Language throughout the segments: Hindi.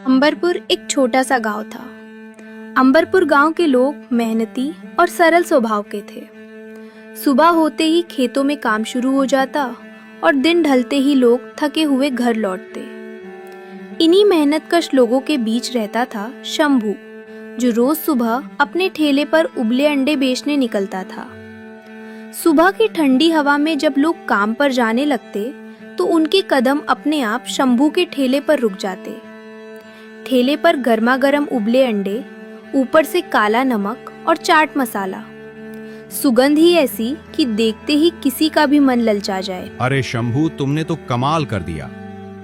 अंबरपुर एक छोटा सा गांव था। अंबरपुर गांव के लोग मेहनती और सरल स्वभाव के थे। सुबह होते ही खेतों में काम शुरू हो जाता और दिन ढलते ही लोग थके हुए घर लौटते। इन्हीं मेहनतकश लोगों के बीच रहता था शंभू, जो रोज सुबह अपने ठेले पर उबले अंडे बेचने निकलता था। सुबह की ठंडी हवा में जब लोग काम पर जाने लगते तो उनके कदम अपने आप शंभू के ठेले पर रुक जाते। ठेले पर गर्मा गर्म उबले अंडे, ऊपर से काला नमक और चाट मसाला, सुगंध ही ऐसी कि देखते ही किसी का भी मन ललचा जाए। अरे शंभू, तुमने तो कमाल कर दिया।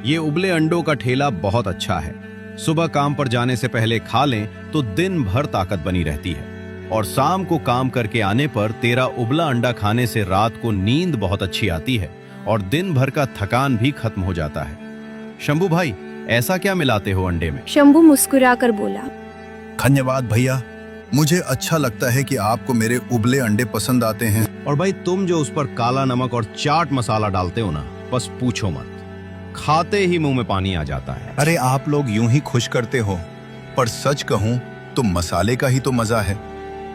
ये उबले अंडों का ठेला बहुत अच्छा है। सुबह काम पर जाने से पहले खा लें तो दिन भर ताकत बनी रहती है, और शाम को काम करके आने पर तेरा उबला अंडा खाने से रात को नींद बहुत अच्छी आती है और दिन भर का थकान भी खत्म हो जाता है। शंभू भाई, ऐसा क्या मिलाते हो अंडे में? शंभू मुस्कुराकर बोला, धन्यवाद भैया, मुझे अच्छा लगता है कि आपको मेरे उबले अंडे पसंद आते हैं। और भाई, तुम जो उस पर काला नमक और चाट मसाला डालते हो ना, बस पूछो मत, खाते ही मुंह में पानी आ जाता है। अरे आप लोग यूं ही खुश करते हो, पर सच कहूं तो मसाले का ही तो मजा है।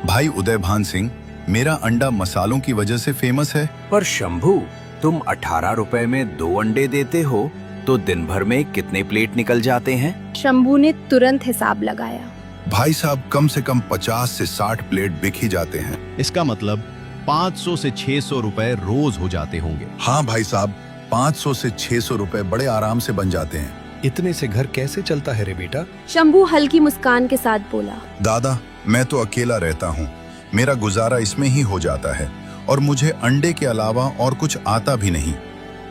भाई उदय भान सिंह, मेरा अंडा मसालों की वजह से फेमस है। पर शंभू, तुम 18 रुपए में 2 अंडे देते हो तो दिन भर में कितने प्लेट निकल जाते हैं? शंभू ने तुरंत हिसाब लगाया। भाई साहब, कम से कम 50 से 60 प्लेट बिक ही जाते हैं। इसका मतलब 500 से 600 रुपए रोज हो जाते होंगे। हाँ भाई साहब, 500 से 600 रुपए बड़े आराम से बन जाते हैं। इतने से घर कैसे चलता है रे बेटा? शंभू हल्की मुस्कान के साथ बोला, दादा, मैं तो अकेला रहता हूँ, मेरा गुजारा इसमें ही हो जाता है, और मुझे अंडे के अलावा और कुछ आता भी नहीं,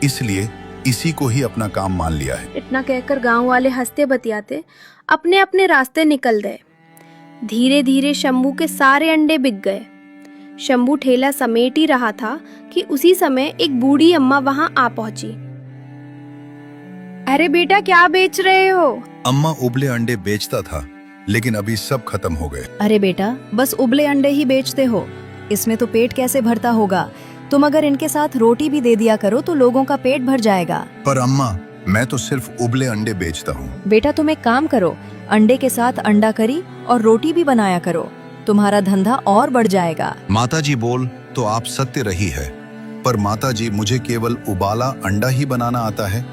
इसलिए इसी को ही अपना काम मान लिया है। इतना कहकर गांव वाले हंसते बतियाते अपने अपने रास्ते निकल गए। धीरे धीरे शंभू के सारे अंडे बिक गए। शंभू ठेला समेट ही रहा था कि उसी समय एक बूढ़ी अम्मा वहां आ पहुंची। अरे बेटा, क्या बेच रहे हो? अम्मा उबले अंडे बेचता था, लेकिन अभी सब खत्म हो गए। अरे बेटा, बस उबले अंडे ही बेचते हो, इसमें तो पेट कैसे भरता होगा? तुम अगर इनके साथ रोटी भी दे दिया करो तो लोगों का पेट भर जाएगा। पर अम्मा, मैं तो सिर्फ उबले अंडे बेचता हूँ। बेटा, तुम एक काम करो, अंडे के साथ अंडा करी और रोटी भी बनाया करो, तुम्हारा धंधा और बढ़ जाएगा। माताजी बोल तो आप सत्य रही है, पर माताजी, मुझे केवल उबाला अंडा ही बनाना आता है।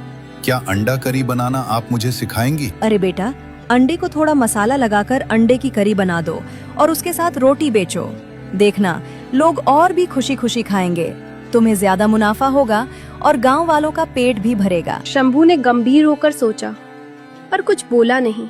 क्या अंडा करी बनाना आप मुझे सिखाएंगी? अरे बेटा, अंडे को थोड़ा मसाला लगाकर अंडे की करी बना दो और उसके साथ रोटी बेचो, देखना लोग और भी खुशी खुशी खाएंगे, तुम्हें ज्यादा मुनाफा होगा और गांव वालों का पेट भी भरेगा। शंभू ने गंभीर होकर सोचा, पर कुछ बोला नहीं।